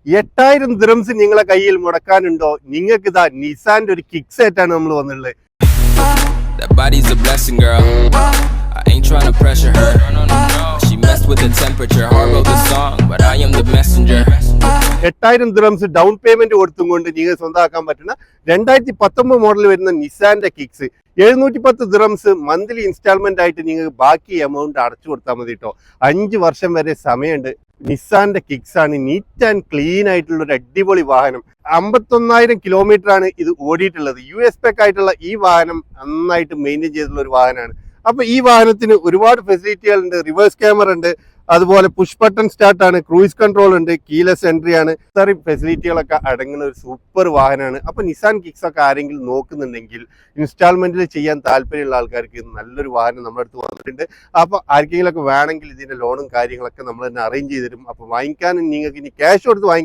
8000 dirhams നിങ്ങളെ കയ്യിൽ മുടക്കാനുണ്ടോ? നിങ്ങൾക്ക് ഇതാ നിസാന്റെ ഒരു കിക്ക് സെറ്റാണ് നമ്മൾ വന്നിട്ടുള്ളത്. That body's a blessing, girl. I ain't trying to pressure her. She messed with the temperature. Hard wrote the song, but I am the messenger. 8000 dirhams down payment കൊടുത്തും കൊണ്ട് നിങ്ങൾ സ്വന്തമാക്കാൻ പറ്റുന്ന 2019 മോഡൽ വരുന്ന നിസാന്റെ കിക്സ് 710 ദിറംസ് മന്ത്ലി ഇൻസ്റ്റാൾമെന്റ് ആയിട്ട് നിങ്ങൾക്ക് ബാക്കി amount അടച്ചു കൊടുത്താൽ മതി കേട്ടോ. 5 വർഷം വരെ സമയമുണ്ട്. നിസാന്റെ കിക്സ് ആണ് നീറ്റ് ആൻഡ് ക്ലീൻ ആയിട്ടുള്ള ഒരു അടിപൊളി വാഹനം. 51,000 കിലോമീറ്റർ ആണ് ഇത് ഓടിയിട്ടുള്ളത്. US സ്പെക് ആയിട്ടുള്ള ഈ വാഹനം നന്നായിട്ട് മെയിൻറ്റെയിൻ ചെയ്തിട്ടുള്ള ഒരു വാഹനമാണ്. അപ്പൊ ഈ വാഹനത്തിന് ഒരുപാട് ഫെസിലിറ്റികൾ ഉണ്ട്. റിവേഴ്സ് ക്യാമറ ഉണ്ട്, അതുപോലെ പുഷ് ബട്ടൺ സ്റ്റാർട്ട് ആണ്, ക്രൂയിസ് കൺട്രോൾ ഉണ്ട്, കീലെസ് എൻട്രി ആണ്. ഇത്രയും ഫെസിലിറ്റികളൊക്കെ അടങ്ങുന്ന ഒരു സൂപ്പർ വാഹനമാണ്. അപ്പൊ നിസാൻ കിക്സ് ഒക്കെ ആരെങ്കിലും നോക്കുന്നുണ്ടെങ്കിൽ ഇൻസ്റ്റാൾമെന്റിൽ ചെയ്യാൻ താല്പര്യമുള്ള ആൾക്കാർക്ക് നല്ലൊരു വാഹനം നമ്മുടെ അടുത്ത് വന്നിട്ടുണ്ട്. അപ്പൊ ആർക്കെങ്കിലും ഒക്കെ വേണമെങ്കിൽ ഇതിന്റെ ലോണും കാര്യങ്ങളൊക്കെ നമ്മൾ തന്നെ അറേഞ്ച് ചെയ്ത് തരും. അപ്പൊ വാങ്ങിക്കാനും നിങ്ങൾക്ക് ഇനി ക്യാഷ് കൊടുത്ത് വാങ്ങിക്കാൻ